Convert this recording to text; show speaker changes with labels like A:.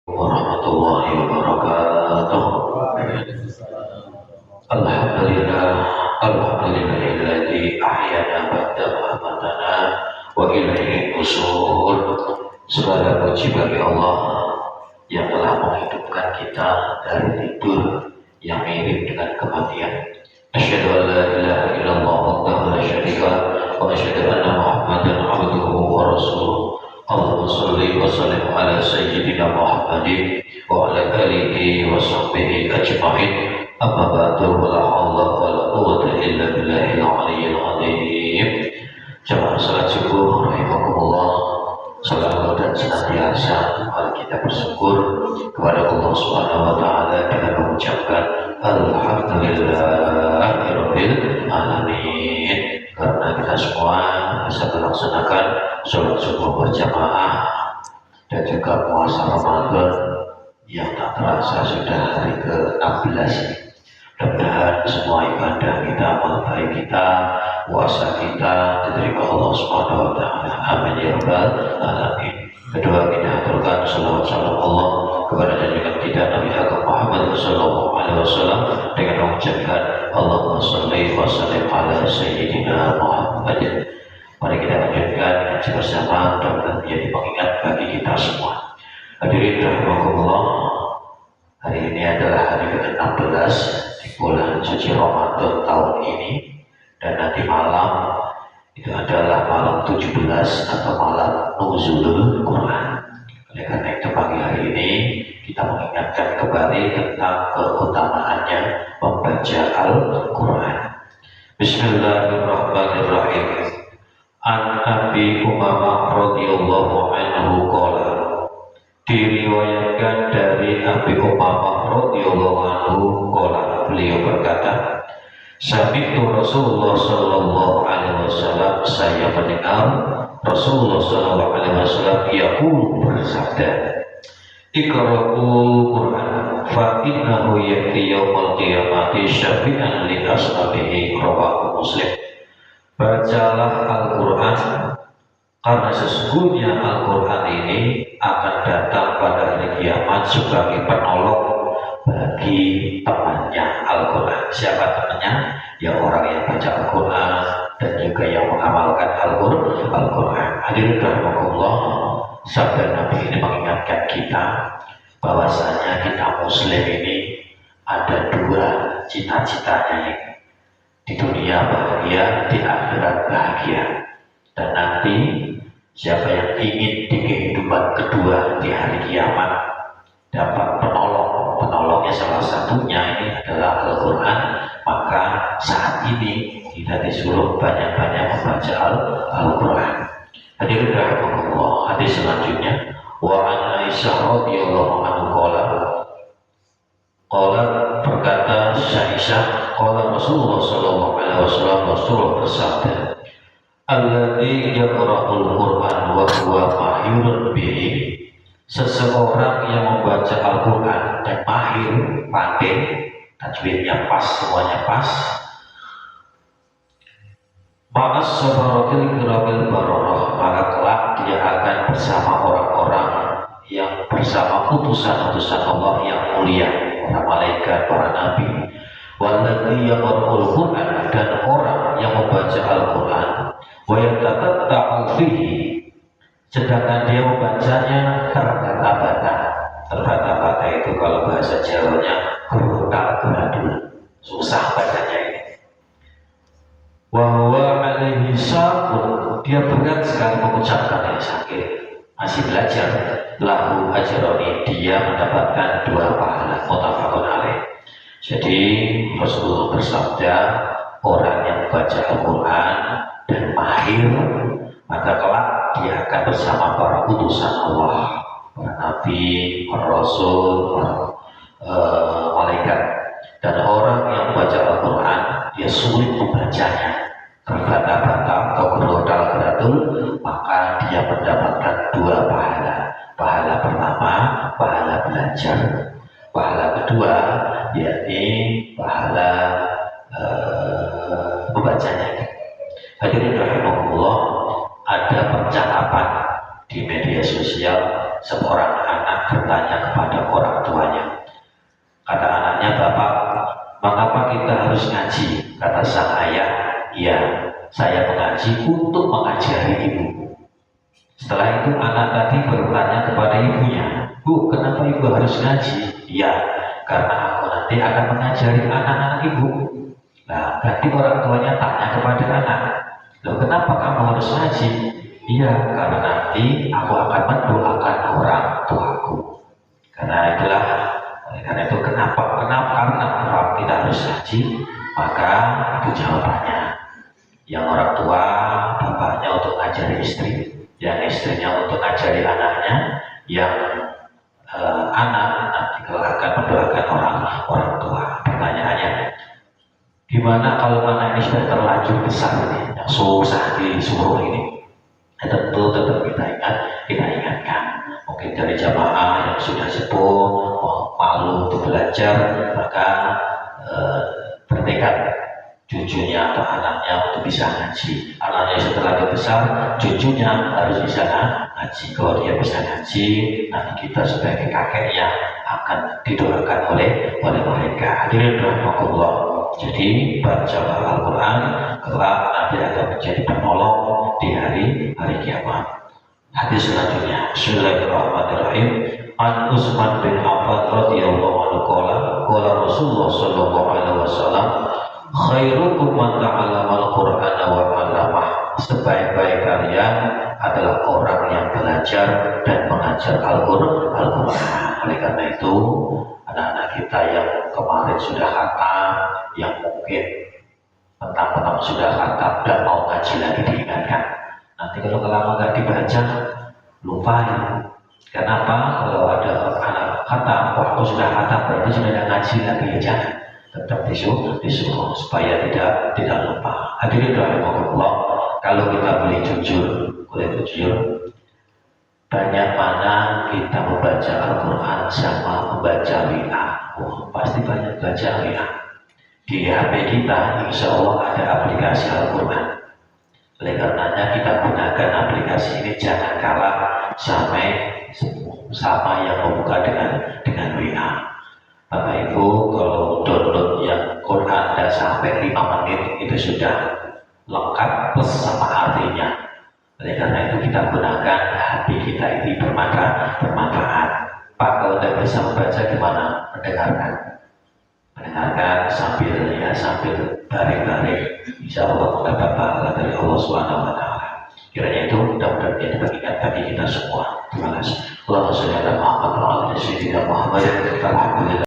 A: Warahmatullahi wabarakatuh. Alhamdulillah, alhamdulillahilladzi ahyana ba'da amatana wa ilaihi nusyur. Segala puji bagi Allah yang telah menghidupkan kita dari tidur yang mirip dengan kematian. Asyhadu an la ilaha illallah wahdahu la syarika lah wa asyhadu anna Muhammadan abduhu wa rasuluh. Allahumma shalli wa sallim ala sayyidina Muhammadin wa ala alihi wa sahbihi ajma'in. Amma ba'du, la haula wa la quwwata illa billahil aliyyil azim. Jamaah salat subuh rahimakumullah. Selalu dan senantiasa mari kita bersyukur kepada Allah Subhanahu wa taala dengan mengucapkan alhamdulillahirabbil alamin, karena kita semua bisa melaksanakan sholat subuh berjamaah dan juga puasa Ramadan yang tak terasa sudah hari ke-16. Mudah-mudahan semua ibadah kita, amal baik kita, puasa kita diterima Allah Subhanahu wa taala. Amin ya rabbal alamin. Kedua, kita aturkan salawat salam Allah kepada junjungan kita Nabi Agung Muhammad sallallahu alaihi wasallam dengan mengucapkan Allahumma shalli wa sallim ala sayyidina Muhammad. Mari kita lanjutkan ngaji bersama, mudah-mudahan menjadi pengingat bagi kita semua. Hadirin rahimakumullah, hari ini adalah hari ke-16 di bulan suci Ramadan tahun ini, dan nanti malam itu adalah malam 17 atau malam Nuzulul Quran. Oleh karena itu pagi hari ini kita mengingatkan kembali tentang keutamaannya membaca Al-Quran. Bismillahirrahmanirrahim. An Abi Umamah radhiyallahu anhu qala, diriwayatkan dari Abi Umamah radhiyallahu anhu qala, beliau berkata, sami'tu Rasulullah sallallahu alaihi wasallam, saya mendengar Rasulullah sallallahu alaihi wasallam yaqul, bersabda, Iqra'ul Qur'an fa innahu ya'ti yaumil qiyamati syafi'an li ashabihi, rawahu Muslim. Bacalah Al-Quran, karena sesungguhnya Al-Quran ini akan datang pada hari kiamat sebagai penolong bagi temannya Al-Quran. Siapa temannya? Ya orang yang baca Al-Quran dan juga yang mengamalkan Al-Quran. Hadirin rahimakumullah, sabda Nabi ini mengingatkan kita bahwasanya kita Muslim ini ada dua cita-citanya ini. Di dunia bahagia, di akhirat bahagia. Dan nanti siapa yang ingin di kehidupan kedua di hari kiamat dapat penolongnya salah satunya ini adalah Al-Quran, maka saat ini kita disuruh banyak-banyak membaca Al-Quran. Hadirin rahimakumullah, hadis selanjutnya, wa an Aisyah radhiyallahu anha qala, berkata Aisyah, qala Rasulullah sallallahu alaihi wasallam, Rasulullah bersabda, alladzi yaqra'ul Qur'an wa huwa mahirun bihi, seseorang yang membaca Al-Quran dan mahir, pandai, tajwidnya pas, semuanya pas, ma'as sabaratil kirabil bararah, maka kelak dia akan bersama orang-orang yang bersama utusan-utusan Allah yang mulia, para malaikat, para nabi. Walladzi yaqra'ul Qur'an, dan orang yang membaca Al-Quran wa yatatatta'u fihi, sedangkan dia membacanya terbata-bata itu kalau bahasa Jawanya gerudal-geradul, susah bacanya ini. Wa huwa alaihi saqun, dia berat sekali mengucapkan, sakit, masih belajar. Lahu ajroni, dia mendapatkan 2 pahala, muttafaqun alaih. Jadi Rasulullah bersabda, orang yang baca Al-Quran dan mahir, maka kelak dia akan bersama para utusan Allah, para nabi, para rasul, para malaikat. Dan orang yang membaca Al-Quran dia sulit membacanya, terbata-bata atau gerudal-geradul, maka dia mendapatkan 2 pahala. Pahala pertama, pahala belajar. Pahala kedua, yakni pahala membacanya. Hadirin rahimakumullah, ada percakapan di media sosial seorang anak bertanya kepada orang tuanya. Kata anaknya, "Bapak, mengapa kita harus ngaji?" Kata sang ayah, "Ya, saya mengaji untuk mengajari ibu." Setelah itu anak tadi bertanya kepada ibunya, "Bu, kenapa ibu harus ngaji?" "Ya, karena aku nanti akan mengajari anak-anak ibu." Nah, berarti orang tuanya tanya kepada anak, "Loh, kenapa kamu harus ngaji?" "Iya, karena nanti aku akan mendoakan orang tuaku." Karena itu kenapa kita harus ngaji? Maka itu jawabannya. Yang orang tua, bapaknya untuk ngajari istri, yang istrinya untuk ngajari anaknya, yang anak nanti akan mendoakan orang tua. Pertanyaannya, gimana kalau anak ini sudah terlanjur besar ini, yang susah disuruh ini? Tentu tetap kita ingatkan. Mungkin dari jamaah yang sudah sepuh, malu untuk belajar, maka bertekad cucunya atau anaknya untuk bisa ngaji. Anaknya setelah besar, cucunya harus bisa ngaji. Kalau dia bisa ngaji, nanti kita sebagai kakeknya akan didoakan oleh mereka. Hadirin rahimakumullah. Jadi baca Al-Quran kelak nanti akan menjadi penolong di hari kiamat. Hadis selanjutnya, Bismillahirrahmanirrahim. An Utsman bin Affan radhiyallahu anhu qala Rasulullah sallallahu alaihi wasallam, khairukum man ta'allama al-Qur'ana wa 'allamah. Sebaik-baik kalian adalah orang yang belajar dan mengajar Al-Qur'an. Oleh karena itu, anak-anak kita yang kemarin sudah khatam, yang mungkin mentang-mentang sudah khatam dan mau ngaji lagi, diingatkan. Nanti kalau lama nggak dibaca, lupa ya. Kenapa? Kalau ada anak khatam, waktu sudah khatam berarti sudah ada ngaji lagi, ya jangan. Tetap disuruh supaya tidak lupa. Hadirin rahimakumullah, kalau kita boleh jujur, banyak mana kita membaca Al-Quran sama membaca WA? Pasti banyak baca WA. Di HP kita, insya Allah ada aplikasi Al-Quran. Oleh karenanya kita gunakan aplikasi ini, jangan kalah sama yang membuka dengan WA. Bapak Ibu, kalau download yang Quran dan sampai 5 menit itu sudah lengkap plus sama artinya. Oleh karena itu kita gunakan HP kita ini bermanfaat. Pak, kalau tidak bisa membaca gimana? Mendengarkan sambil baring-baring. Insya Allah mendapat pahala dari Allah Subhanahu wa Ta'ala. Kiranya itu mudah-mudahan menjadi bagian bagi kita semua. Terima kasih. Allahumma shalli ala Muhammad wa ala ali sayyidina Muhammad. Alhamdulillah.